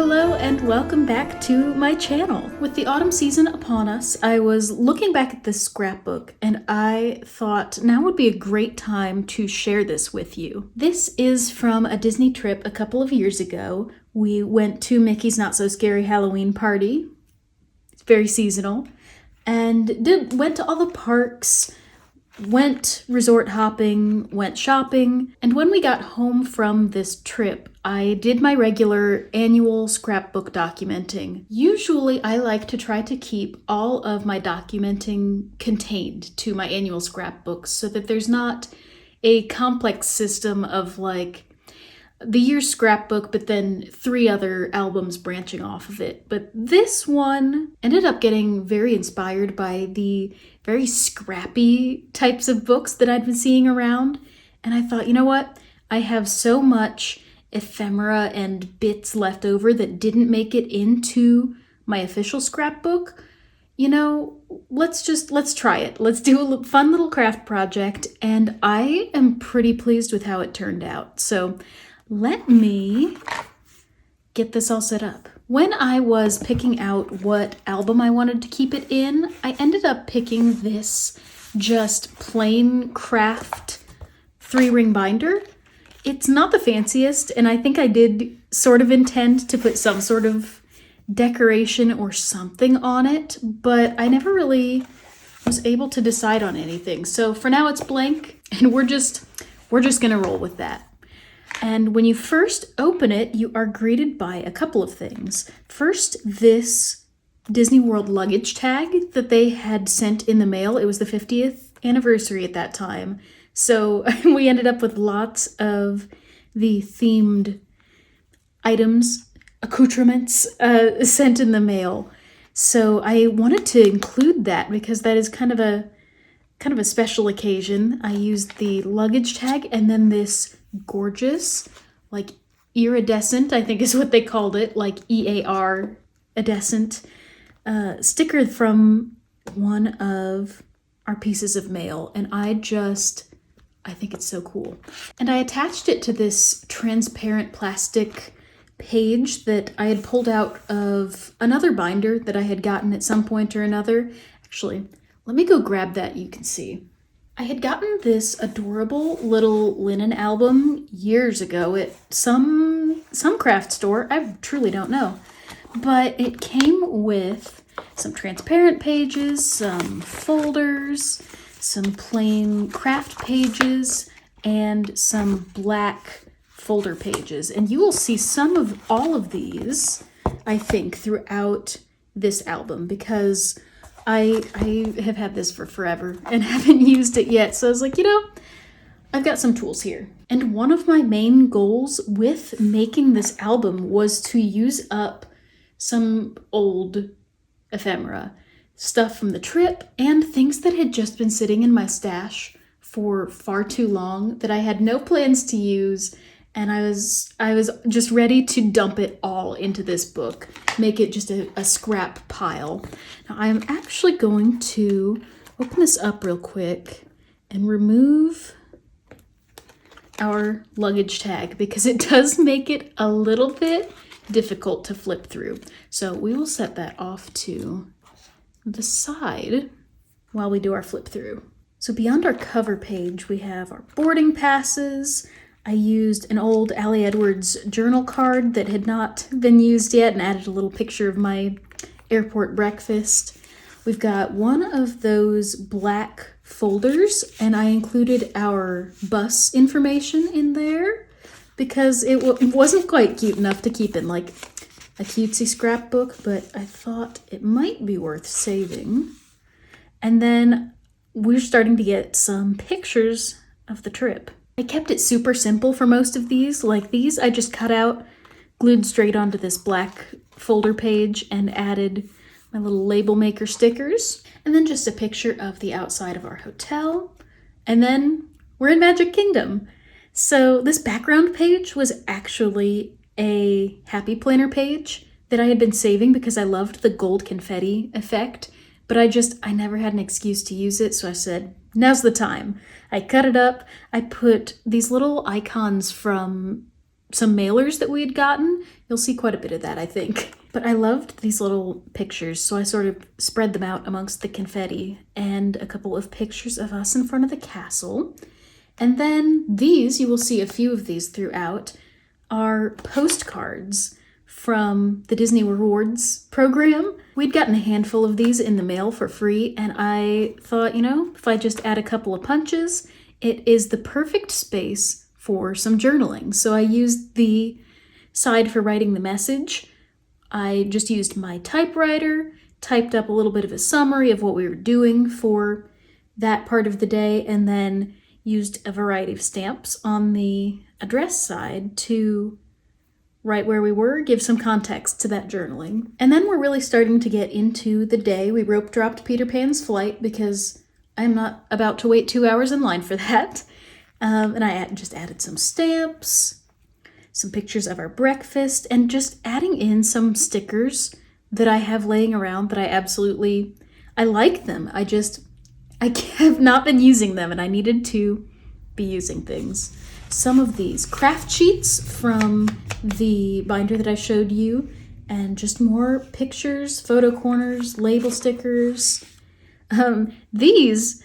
Hello and welcome back to my channel. With the autumn season upon us, I was looking back at this scrapbook and I thought now would be a great time to share this with you. This is from a Disney trip a couple of years ago. We went to Mickey's Not So Scary Halloween party. It's very seasonal. And went to all the parks, went resort hopping, went shopping, and when we got home from this trip, I did my regular annual scrapbook documenting. Usually I like to try to keep all of my documenting contained to my annual scrapbooks so that there's not a complex system of like the year's scrapbook, but then 3 other albums branching off of it. But this one ended up getting very inspired by the very scrappy types of books that I'd been seeing around. And I thought, you know what? I have so much ephemera and bits left over that didn't make it into my official scrapbook. You know, let's try it. Let's do a fun little craft project. And I am pretty pleased with how it turned out. So let me get this all set up. When I was picking out what album I wanted to keep it in, I ended up picking this just plain craft 3-ring binder. It's not the fanciest, and I think I did sort of intend to put some sort of decoration or something on it, but I never really was able to decide on anything. So for now it's blank, and we're just gonna roll with that. And when you first open it, you are greeted by a couple of things. First, this Disney World luggage tag that they had sent in the mail. It was the 50th anniversary at that time. So we ended up with lots of the themed items, accoutrements sent in the mail. So I wanted to include that because that is kind of a special occasion. I used the luggage tag and then this gorgeous, like iridescent, I think is what they called it, like EAR, iridescent sticker from one of our pieces of mail. And I think it's so cool. And I attached it to this transparent plastic page that I had pulled out of another binder that I had gotten at some point or another. Actually, let me go grab that, you can see. I had gotten this adorable little linen album years ago at some craft store. I truly don't know. But it came with some transparent pages, some folders, some plain craft pages, and some black folder pages. And you will see some of all of these, I think, throughout this album because I have had this for forever and haven't used it yet. So I was like, you know, I've got some tools here. And one of my main goals with making this album was to use up some old ephemera, stuff from the trip and things that had just been sitting in my stash for far too long that I had no plans to use. And I was just ready to dump it all into this book, make it just a scrap pile. Now I'm actually going to open this up real quick and remove our luggage tag because it does make it a little bit difficult to flip through. So we will set that off to the side while we do our flip through. So beyond our cover page, we have our boarding passes. I used an old Allie Edwards journal card that had not been used yet and added a little picture of my airport breakfast. We've got one of those black folders, and I included our bus information in there because it wasn't quite cute enough to keep in like a cutesy scrapbook, but I thought it might be worth saving. And then we're starting to get some pictures of the trip. I kept it super simple for most of these. Like these, I just cut out, glued straight onto this black folder page and added my little label maker stickers. And then just a picture of the outside of our hotel. And then we're in Magic Kingdom. So this background page was actually a happy planner page that I had been saving because I loved the gold confetti effect. But I never had an excuse to use it, so I said, now's the time. I cut it up. I put these little icons from some mailers that we had gotten. You'll see quite a bit of that, I think. But I loved these little pictures, so I sort of spread them out amongst the confetti and a couple of pictures of us in front of the castle. And then these, you will see a few of these throughout, are postcards from the Disney Rewards program. We'd gotten a handful of these in the mail for free, and I thought, if I just add a couple of punches, it is the perfect space for some journaling. So I used the side for writing the message. I just used my typewriter, typed up a little bit of a summary of what we were doing for that part of the day, and then used a variety of stamps on the address side to write where we were, give some context to that journaling. And then we're really starting to get into the day. We rope dropped Peter Pan's flight because I'm not about to wait 2 hours in line for that. And I just added some stamps, some pictures of our breakfast, and just adding in some stickers that I have laying around that I like them. I have not been using them, and I needed to be using things. Some of these craft sheets from the binder that I showed you, and just more pictures, photo corners, label stickers. These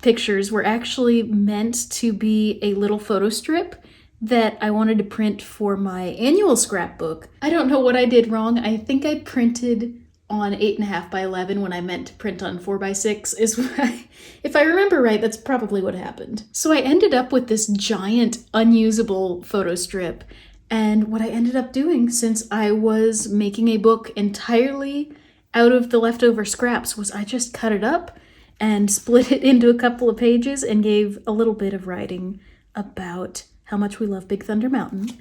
pictures were actually meant to be a little photo strip that I wanted to print for my annual scrapbook. I don't know what I did wrong. I think I printed on 8.5 by 11 when I meant to print on 4 by 6 if I remember right, that's probably what happened. So I ended up with this giant unusable photo strip, and what I ended up doing, since I was making a book entirely out of the leftover scraps, was I just cut it up and split it into a couple of pages and gave a little bit of writing about how much we love Big Thunder Mountain.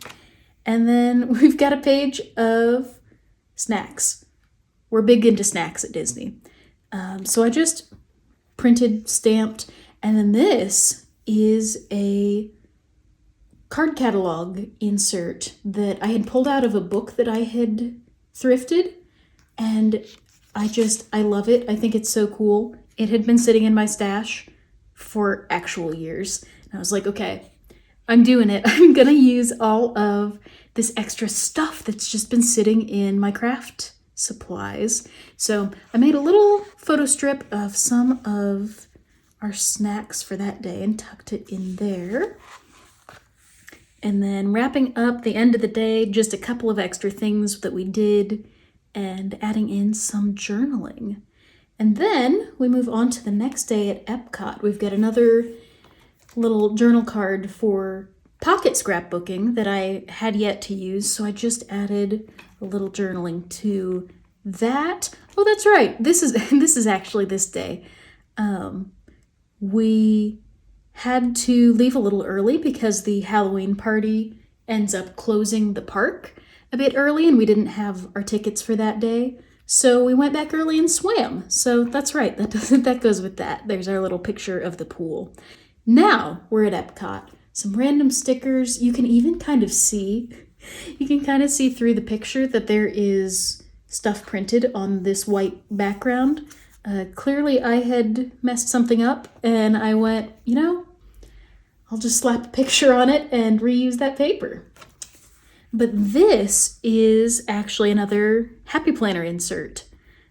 And then we've got a page of snacks. We're big into snacks at Disney. So I just printed, stamped, and then this is a card catalog insert that I had pulled out of a book that I had thrifted, and I love it. I think it's so cool. It had been sitting in my stash for actual years. And I was like, okay, I'm doing it. I'm gonna use all of this extra stuff that's just been sitting in my craft supplies. So I made a little photo strip of some of our snacks for that day and tucked it in there. And then wrapping up the end of the day, just a couple of extra things that we did and adding in some journaling. And then we move on to the next day at Epcot. We've got another little journal card for pocket scrapbooking that I had yet to use, so I just added a little journaling to that. Oh, that's right. This is actually this day. We had to leave a little early because the Halloween party ends up closing the park a bit early, and we didn't have our tickets for that day. So we went back early and swam. So that's right. That goes with that. There's our little picture of the pool. Now we're at Epcot. Some random stickers. You can even kind of see through the picture that there is stuff printed on this white background. Clearly I had messed something up, and I went, I'll just slap a picture on it and reuse that paper. But this is actually another Happy Planner insert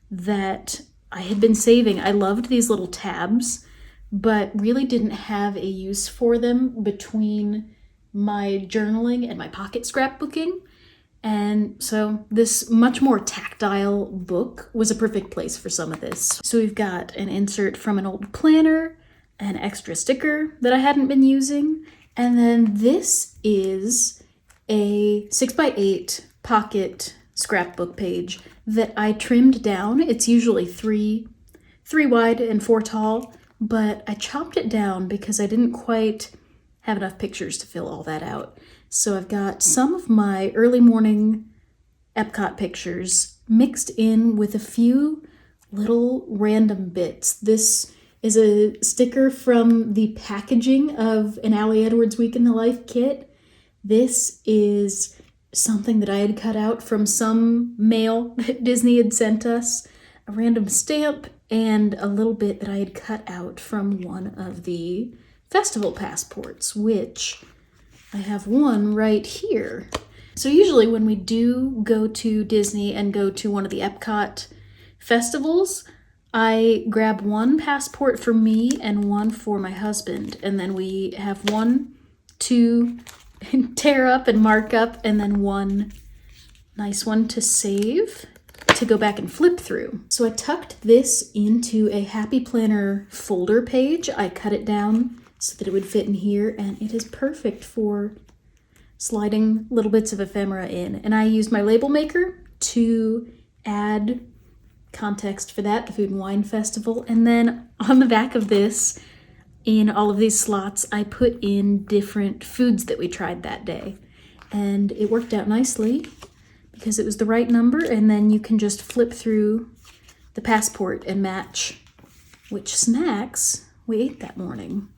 that I had been saving. I loved these little tabs, but really didn't have a use for them between my journaling and my pocket scrapbooking. And so this much more tactile book was a perfect place for some of this. So we've got an insert from an old planner, an extra sticker that I hadn't been using, and then this is a 6x8 pocket scrapbook page that I trimmed down. It's usually three wide and 4 tall, but I chopped it down because I didn't quite have enough pictures to fill all that out. So I've got some of my early morning Epcot pictures mixed in with a few little random bits. This is a sticker from the packaging of an Allie Edwards Week in the Life kit. This is something that I had cut out from some mail that Disney had sent us, a random stamp, and a little bit that I had cut out from one of the festival passports, which I have one right here. So usually when we do go to Disney and go to one of the Epcot festivals, I grab one passport for me and one for my husband. And then we have one to tear up and mark up, and then one nice one to save to go back and flip through. So I tucked this into a Happy Planner folder page. I cut it down so that it would fit in here, and it is perfect for sliding little bits of ephemera in. And I used my label maker to add context for that, the Food and Wine Festival. And then on the back of this, in all of these slots, I put in different foods that we tried that day. And it worked out nicely because it was the right number, and then you can just flip through the passport and match which snacks we ate that morning.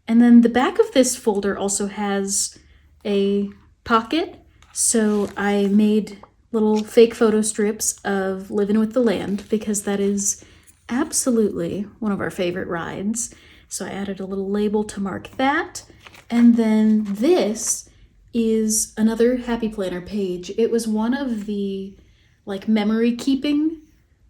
And then the back of this folder also has a pocket, so I made little fake photo strips of Living with the Land because that is absolutely one of our favorite rides. So I added a little label to mark that. And then this is another Happy Planner page. It was one of the memory keeping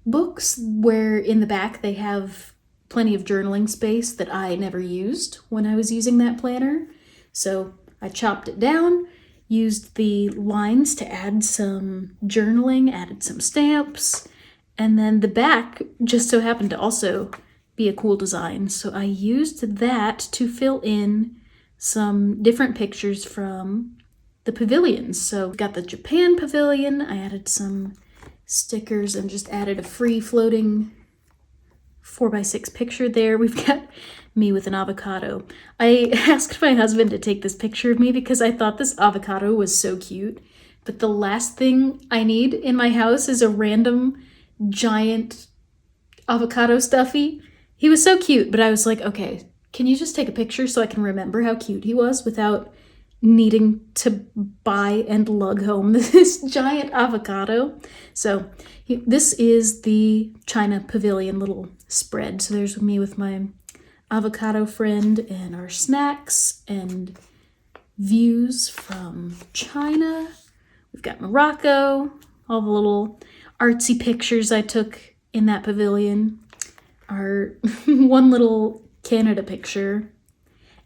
books where in the back they have plenty of journaling space that I never used when I was using that planner. So I chopped it down, used the lines to add some journaling, added some stamps, and then the back just so happened to also be a cool design. So I used that to fill in some different pictures from the pavilions. So we've got the Japan pavilion. I added some stickers and just added a free floating 4x6 picture there. We've got me with an avocado. I asked my husband to take this picture of me because I thought this avocado was so cute. But the last thing I need in my house is a random giant avocado stuffy. He was so cute, but I was like, okay, can you just take a picture so I can remember how cute he was without needing to buy and lug home this giant avocado? So this is the China Pavilion little spread. So there's me with my avocado friend and our snacks and views from China. We've got Morocco, all the little artsy pictures I took in that pavilion, our one little Canada picture.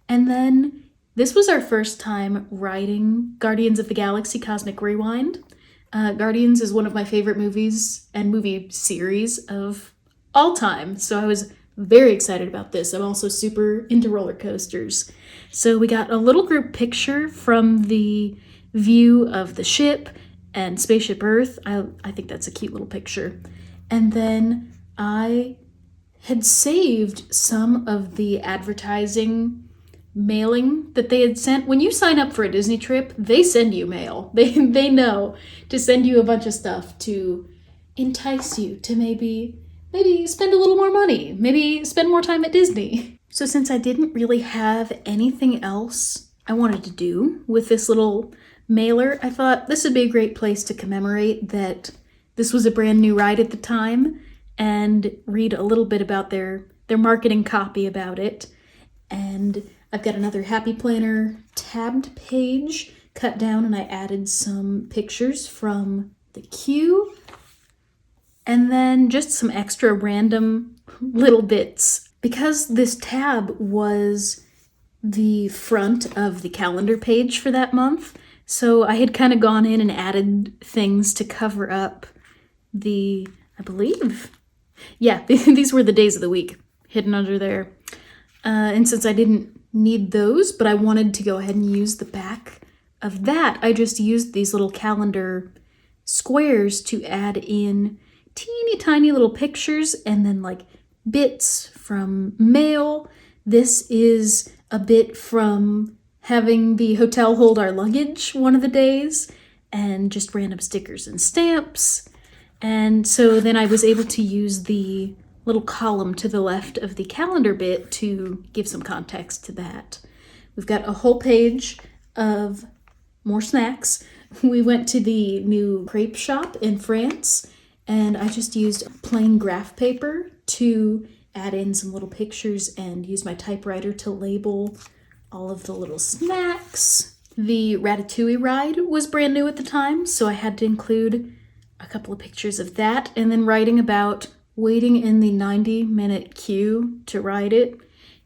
And then this was our first time riding Guardians of the Galaxy Cosmic Rewind. Guardians is one of my favorite movies and movie series of all time, so I was very excited about this. I'm also super into roller coasters. So we got a little group picture from the view of the ship and Spaceship Earth. I think that's a cute little picture. And then I had saved some of the advertising mailing that they had sent. When you sign up for a Disney trip, they send you mail. They know to send you a bunch of stuff to entice you to maybe spend a little more money, maybe spend more time at Disney. So since I didn't really have anything else I wanted to do with this little mailer, I thought this would be a great place to commemorate that this was a brand new ride at the time and read a little bit about their marketing copy about it. And I've got another Happy Planner tabbed page cut down, and I added some pictures from the queue. And then just some extra random little bits. Because this tab was the front of the calendar page for that month, so I had kind of gone in and added things to cover up I believe, these were the days of the week hidden under there. And since I didn't need those, but I wanted to go ahead and use the back of that, I just used these little calendar squares to add in teeny tiny little pictures and then bits from mail. This is a bit from having the hotel hold our luggage one of the days, and just random stickers and stamps. And so then I was able to use the little column to the left of the calendar bit to give some context to that. We've got a whole page of more snacks. We went to the new crepe shop in France, and I just used plain graph paper to add in some little pictures and use my typewriter to label all of the little snacks. The Ratatouille ride was brand new at the time, so I had to include a couple of pictures of that, and then writing about waiting in the 90-minute queue to ride it.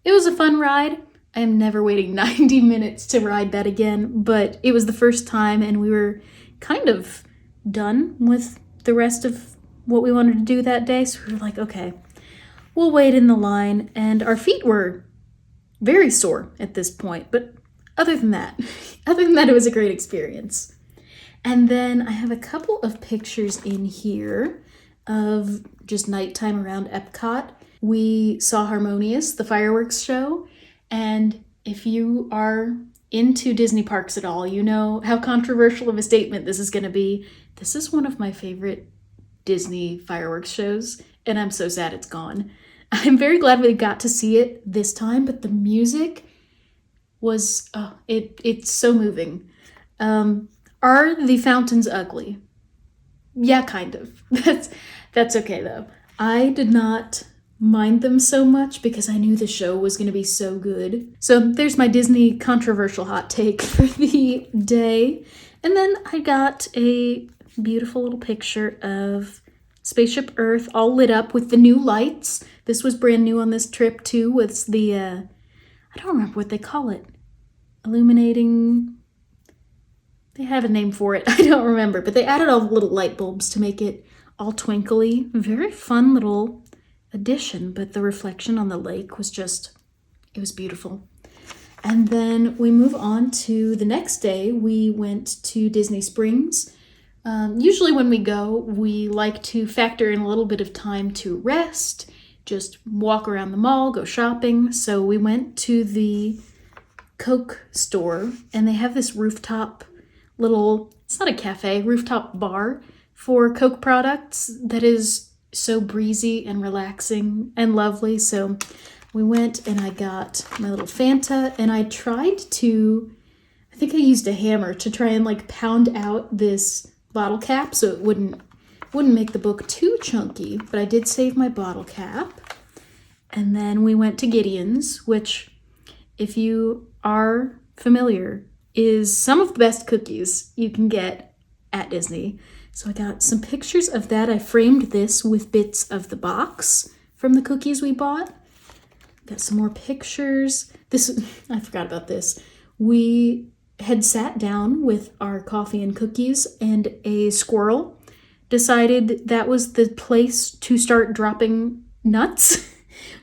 It was a fun ride. I am never waiting 90 minutes to ride that again, but it was the first time and we were kind of done with the rest of what we wanted to do that day, so we were like, okay, we'll wait in the line, and our feet were very sore at this point, but other than that, it was a great experience. And then I have a couple of pictures in here of just nighttime around Epcot. We saw Harmonious, the fireworks show, and if you are into Disney parks at all, you know how controversial of a statement this is going to be. This is one of my favorite Disney fireworks shows, and I'm so sad it's gone. I'm very glad we got to see it this time, but the music was, it's so moving. Are the fountains ugly? Yeah, kind of. That's okay though. I did not mind them so much because I knew the show was going to be so good. So there's my Disney controversial hot take for the day. And then I got a beautiful little picture of Spaceship Earth all lit up with the new lights. This was brand new on this trip too, with the, I don't remember what they call it. Illuminating, they have a name for it. I don't remember, but they added all the little light bulbs to make it all twinkly. Very fun little addition, but the reflection on the lake was just, it was beautiful. And then we move on to the next day. We went to Disney Springs. Usually when we go, we like to factor in a little bit of time to rest, just walk around the mall, go shopping. So we went to the Coke store, and they have this rooftop little, it's not a cafe, rooftop bar for Coke products that is so breezy and relaxing and lovely. So we went and I got my little Fanta, and I tried to, I think I used a hammer to try and like pound out this bottle cap so it wouldn't make the book too chunky, but I did save my bottle cap. And then we went to Gideon's, which, if you are familiar, is some of the best cookies you can get at Disney. So I got some pictures of that. I framed this with bits of the box from the cookies we bought. Got some more pictures. I forgot about this. We had sat down with our coffee and cookies, and a squirrel decided that was the place to start dropping nuts.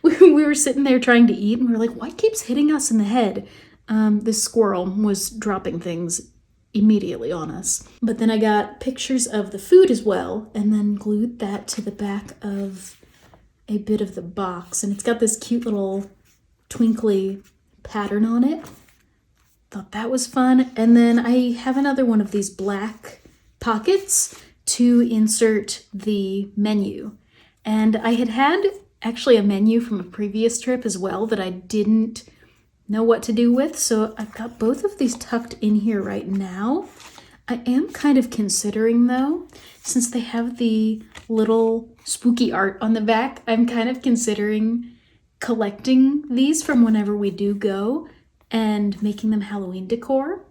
We were sitting there trying to eat, and we were like, what keeps hitting us in the head? This squirrel was dropping things immediately on us. But then I got pictures of the food as well, and then glued that to the back of a bit of the box. And it's got this cute little twinkly pattern on it. Thought that was fun. And then I have another one of these black pockets to insert the menu. And I had actually a menu from a previous trip as well that I didn't know what to do with. So I've got both of these tucked in here right now. I am kind of considering though, since they have the little spooky art on the back, I'm kind of considering collecting these from whenever we do go and making them Halloween decor.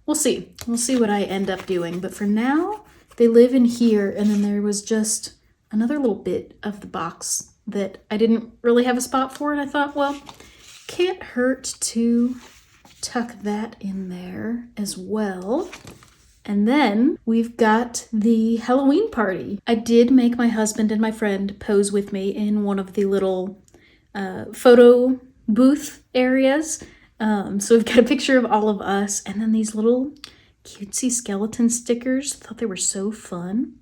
We'll see. We'll see what I end up doing. But for now, they live in here. And then there was just another little bit of the box that I didn't really have a spot for. And I thought, well, can't hurt to tuck that in there as well. And then we've got the Halloween party. I did make my husband and my friend pose with me in one of the little photo booth areas. So we've got a picture of all of us, and then these little cutesy skeleton stickers. Thought they were so fun.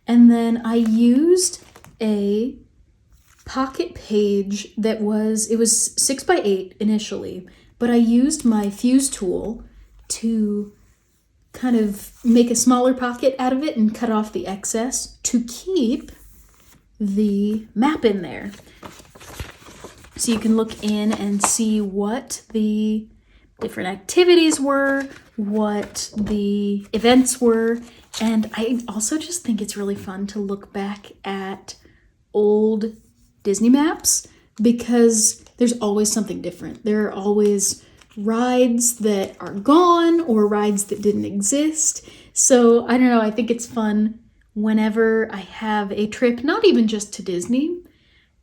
And then I used a pocket page that was 6x8 initially, but I used my fuse tool to kind of make a smaller pocket out of it and cut off the excess to keep the map in there. So you can look in and see what the different activities were, what the events were, and I also just think it's really fun to look back at old Disney maps because there's always something different. There are always rides that are gone or rides that didn't exist. So I don't know, I think it's fun whenever I have a trip, not even just to Disney,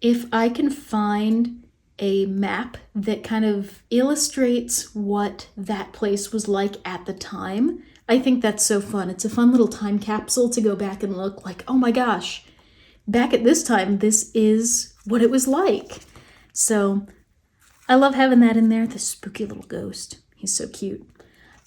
if I can find a map that kind of illustrates what that place was like at the time. I think that's so fun. It's a fun little time capsule to go back and look like, oh my gosh, back at this time, this is what it was like. So I love having that in there. The spooky little ghost. He's so cute.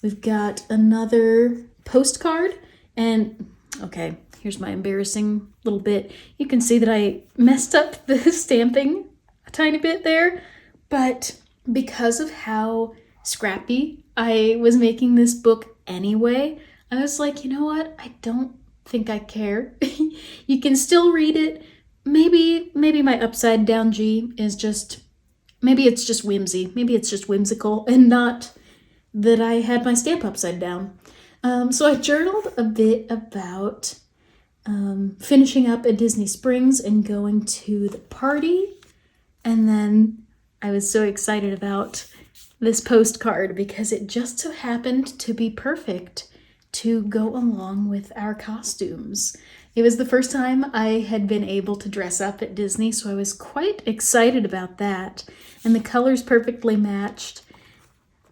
We've got another postcard. And okay, here's my embarrassing little bit. You can see that I messed up the stamping a tiny bit there. But because of how scrappy I was making this book anyway, I was like, you know what? I don't think I care. You can still read it. Maybe my upside down G is just, maybe it's just whimsy. Maybe it's just whimsical and not that I had my stamp upside down. So I journaled a bit about finishing up at Disney Springs and going to the party. And then I was so excited about this postcard because it just so happened to be perfect to go along with our costumes. It was the first time I had been able to dress up at Disney, so I was quite excited about that. And the colors perfectly matched.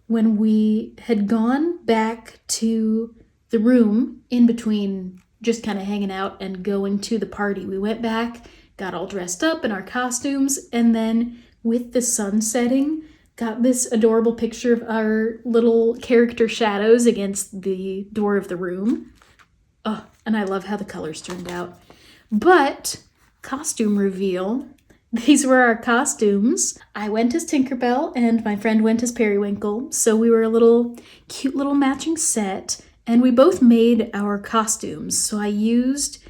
When we had gone back to the room in between just kind of hanging out and going to the party, we went back, got all dressed up in our costumes, and then with the sun setting, got this adorable picture of our little character shadows against the door of the room. Oh, and I love how the colors turned out. But costume reveal. These were our costumes. I went as Tinkerbell and my friend went as Periwinkle. So we were a little cute little matching set and we both made our costumes. So I used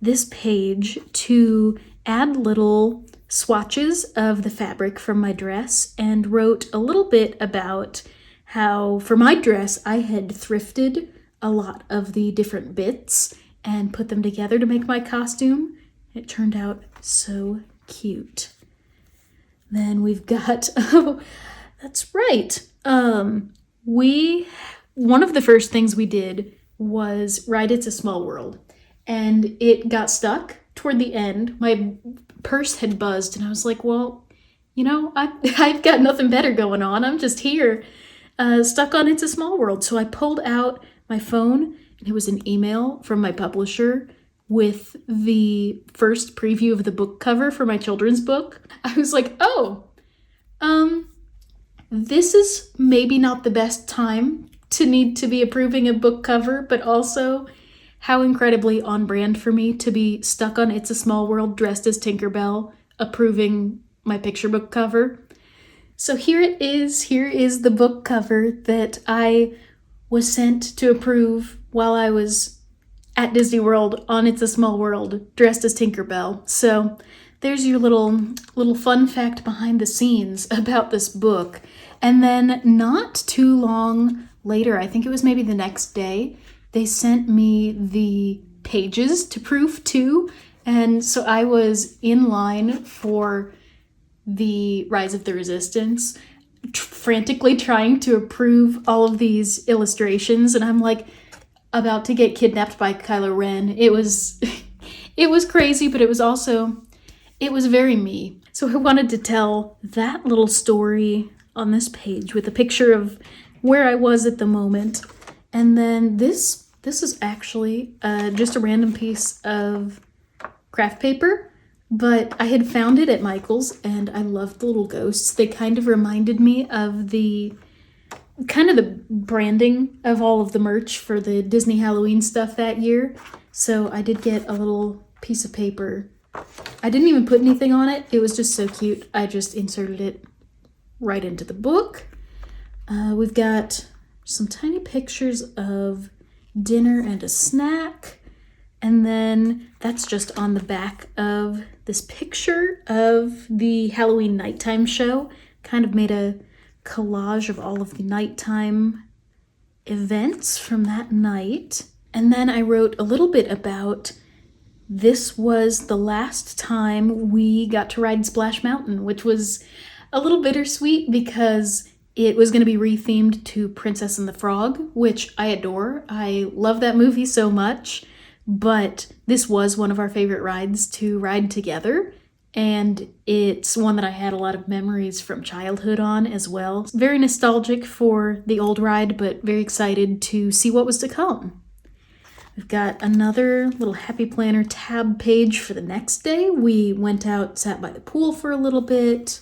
this page to add little swatches of the fabric from my dress and wrote a little bit about how for my dress I had thrifted a lot of the different bits and put them together to make my costume. It turned out so cute. Then we've got, oh, that's right. One of the first things we did was Ride It's a Small World, and it got stuck toward the end. My purse had buzzed, and I was like, well, you know, I've got nothing better going on. I'm just here, stuck on It's a Small World. So I pulled out my phone, and it was an email from my publisher with the first preview of the book cover for my children's book. I was like, oh, this is maybe not the best time to need to be approving a book cover, but also how incredibly on brand for me to be stuck on It's a Small World dressed as Tinkerbell, approving my picture book cover. So here it is. Here is the book cover that I was sent to approve while I was at Disney World on It's a Small World dressed as Tinkerbell. So there's your little fun fact behind the scenes about this book. And then not too long later, I think it was maybe the next day, they sent me the pages to proof too. And so I was in line for the Rise of the Resistance, frantically trying to approve all of these illustrations. And I'm like about to get kidnapped by Kylo Ren. It was crazy, but it was very me. So I wanted to tell that little story on this page with a picture of where I was at the moment. And then this is actually just a random piece of craft paper, but I had found it at Michael's and I loved the little ghosts. They kind of reminded me of the branding of all of the merch for the Disney Halloween stuff that year. So I did get a little piece of paper. I didn't even put anything on it. It was just so cute. I just inserted it right into the book. We've got some tiny pictures of dinner and a snack. And then that's just on the back of this picture of the Halloween nighttime show. Kind of made a collage of all of the nighttime events from that night. And then I wrote a little bit about this was the last time we got to ride Splash Mountain, which was a little bittersweet because It was going to be rethemed to Princess and the Frog, which I adore. I love that movie so much, but this was one of our favorite rides to ride together, and it's one that I had a lot of memories from childhood on as well. Very nostalgic for the old ride, but very excited to see what was to come. We've got another little Happy Planner tab page for the next day. We went out, sat by the pool for a little bit,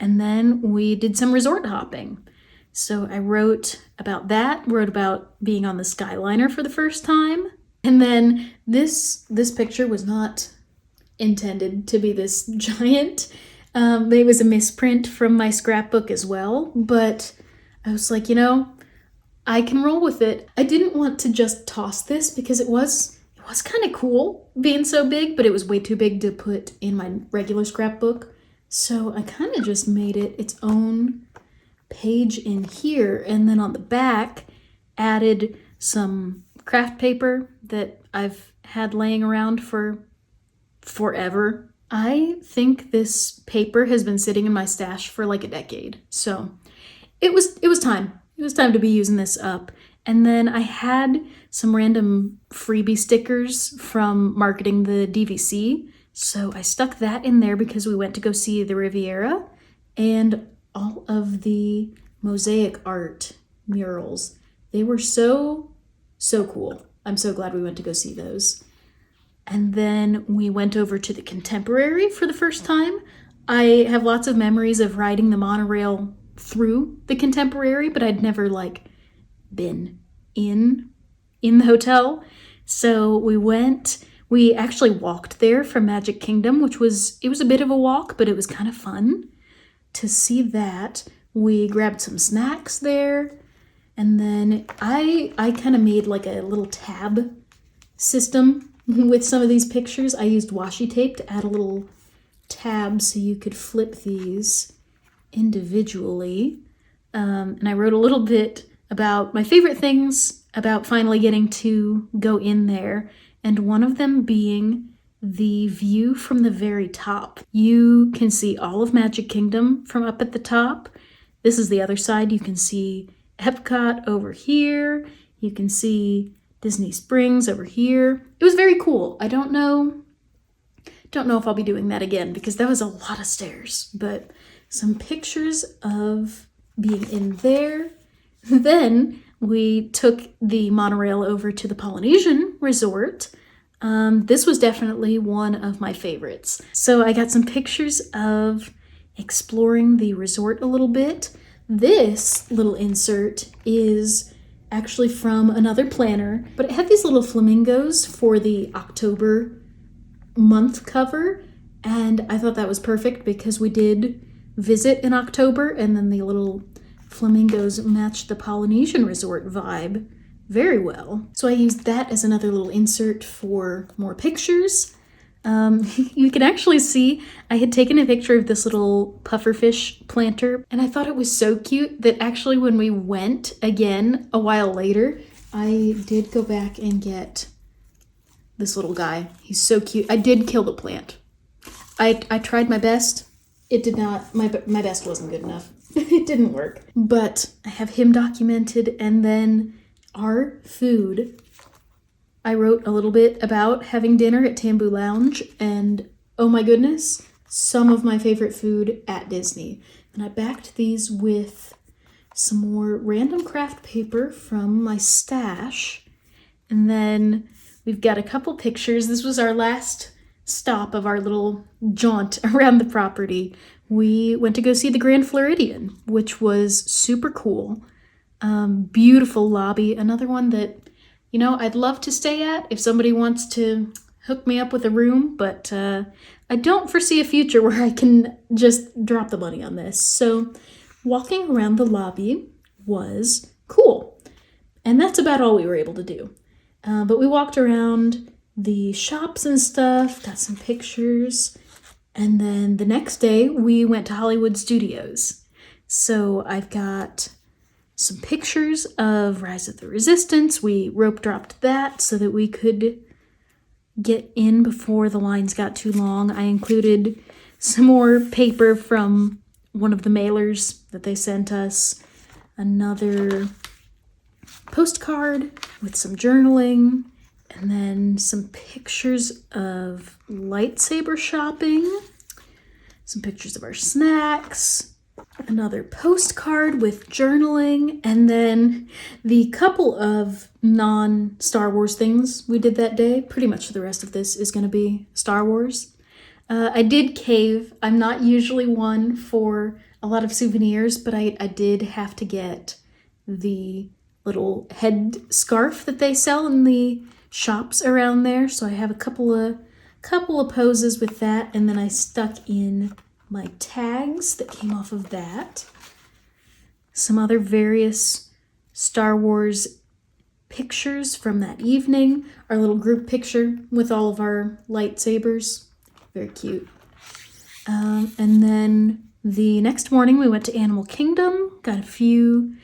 and then we did some resort hopping. So I wrote about that, wrote about being on the Skyliner for the first time. And then this picture was not intended to be this giant. It was a misprint from my scrapbook as well, but I was like, I can roll with it. I didn't want to just toss this because it was kind of cool being so big, but it was way too big to put in my regular scrapbook. So I kind of just made it its own page in here, and then on the back added some craft paper that I've had laying around for forever. I think this paper has been sitting in my stash for like a decade. So it was time. It was time to be using this up. And then I had some random freebie stickers from marketing the DVC. So I stuck that in there because we went to go see the Riviera and all of the mosaic art murals. They were so cool. I'm so glad we went to go see those. And then we went over to the Contemporary for the first time. I have lots of memories of riding the monorail through the Contemporary, but I'd never been in the hotel. So we actually walked there from Magic Kingdom, it was a bit of a walk, but it was kind of fun to see that. We grabbed some snacks there, and then I kind of made like a little tab system with some of these pictures. I used washi tape to add a little tab so you could flip these individually. And I wrote a little bit about my favorite things about finally getting to go in there, and one of them being the view from the very top. You can see all of Magic Kingdom from up at the top. This is the other side. You can see Epcot over here. You can see Disney Springs over here. It was very cool. I don't know if I'll be doing that again because that was a lot of stairs, but some pictures of being in there. Then we took the monorail over to the Polynesian Resort. This was definitely one of my favorites. So I got some pictures of exploring the resort a little bit. This little insert is actually from another planner, but it had these little flamingos for the October month cover, and I thought that was perfect because we did visit in October, and then the little flamingos matched the Polynesian Resort vibe very well. So I used that as another little insert for more pictures. You can actually see I had taken a picture of this little pufferfish planter, and I thought it was so cute that actually when we went again a while later, I did go back and get this little guy. He's so cute. I did kill the plant. I tried my best. It did not, my best wasn't good enough. It didn't work. But I have him documented, and then our food. I wrote a little bit about having dinner at Tambu Lounge, and oh my goodness, some of my favorite food at Disney. And I backed these with some more random craft paper from my stash. And then we've got a couple pictures. This was our last stop of our little jaunt around the property. We went to go see the Grand Floridian, which was super cool. Beautiful lobby. Another one that, I'd love to stay at if somebody wants to hook me up with a room, but I don't foresee a future where I can just drop the money on this. So walking around the lobby was cool. And that's about all we were able to do. But we walked around the shops and stuff, got some pictures, and then the next day we went to Hollywood Studios. So I've got some pictures of Rise of the Resistance. We rope dropped that so that we could get in before the lines got too long. I included some more paper from one of the mailers that they sent us, another postcard with some journaling, and then some pictures of lightsaber shopping, some pictures of our snacks, another postcard with journaling, and then the couple of non-Star Wars things we did that day. Pretty much the rest of this is going to be Star Wars. I did cave. I'm not usually one for a lot of souvenirs, but I did have to get the little head scarf that they sell in the shops around there. So I have a couple of poses with that, and then I stuck in my tags that came off of that. Some other various Star Wars pictures from that evening. Our little group picture with all of our lightsabers. Very cute. And then the next morning we went to Animal Kingdom, got a few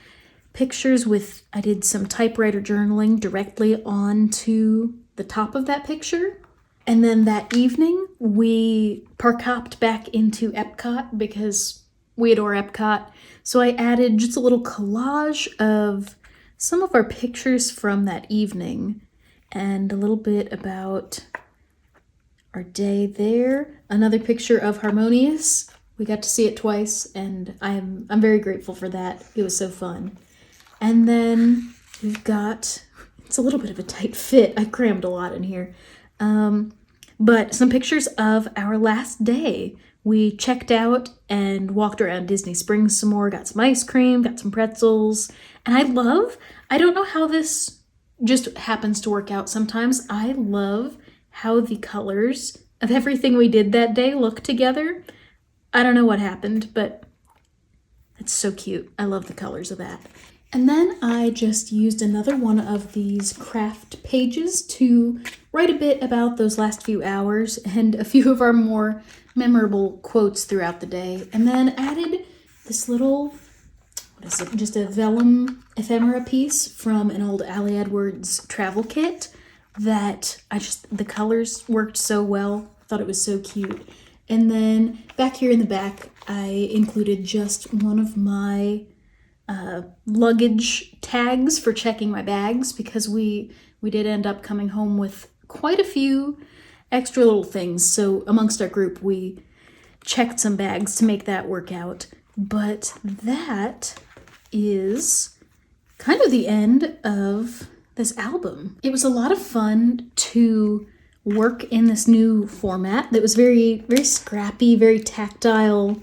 pictures I did some typewriter journaling directly onto the top of that picture. And then that evening we park hopped back into Epcot because we adore Epcot. So I added just a little collage of some of our pictures from that evening and a little bit about our day there. Another picture of Harmonious. We got to see it twice, and I'm very grateful for that. It was so fun. And then we've got, it's a little bit of a tight fit. I crammed a lot in here. But some pictures of our last day. We checked out and walked around Disney Springs some more, got some ice cream, got some pretzels. And I don't know how this just happens to work out sometimes. I love how the colors of everything we did that day look together. I don't know what happened, but it's so cute. I love the colors of that. And then I just used another one of these craft pages to write a bit about those last few hours and a few of our more memorable quotes throughout the day. And then added this little, just a vellum ephemera piece from an old Allie Edwards travel kit that the colors worked so well. I thought it was so cute. And then back here in the back, I included just one of my luggage tags for checking my bags because we did end up coming home with quite a few extra little things. So amongst our group, we checked some bags to make that work out. But that is kind of the end of this album. It was a lot of fun to work in this new format that was very, very scrappy, very tactile,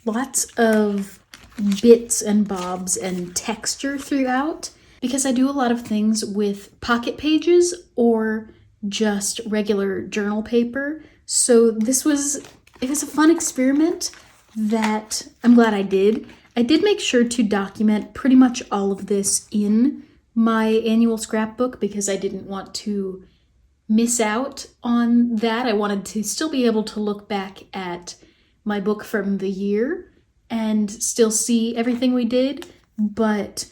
lots of bits and bobs and texture throughout, because I do a lot of things with pocket pages or just regular journal paper. So it was a fun experiment that I'm glad I did. I did make sure to document pretty much all of this in my annual scrapbook because I didn't want to miss out on that. I wanted to still be able to look back at my book from the year and still see everything we did, but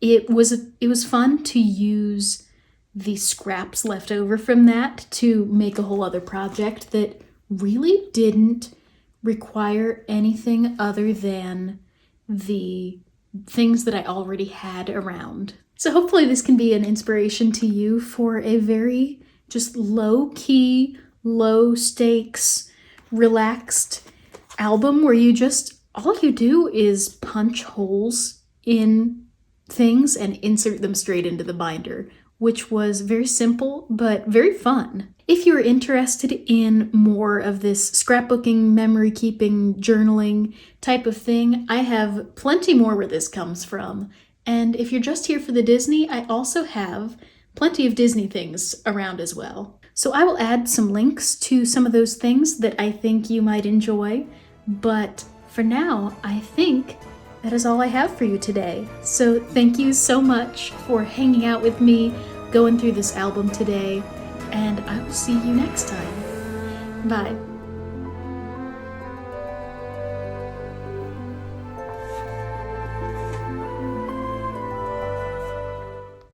it was fun to use the scraps left over from that to make a whole other project that really didn't require anything other than the things that I already had around. So hopefully this can be an inspiration to you for a very just low-key, low-stakes, relaxed album where all you do is punch holes in things and insert them straight into the binder, which was very simple but very fun. If you're interested in more of this scrapbooking, memory keeping, journaling type of thing, I have plenty more where this comes from. And if you're just here for the Disney, I also have plenty of Disney things around as well. So I will add some links to some of those things that I think you might enjoy, but for now, I think that is all I have for you today. So thank you so much for hanging out with me, going through this album today, and I will see you next time. Bye.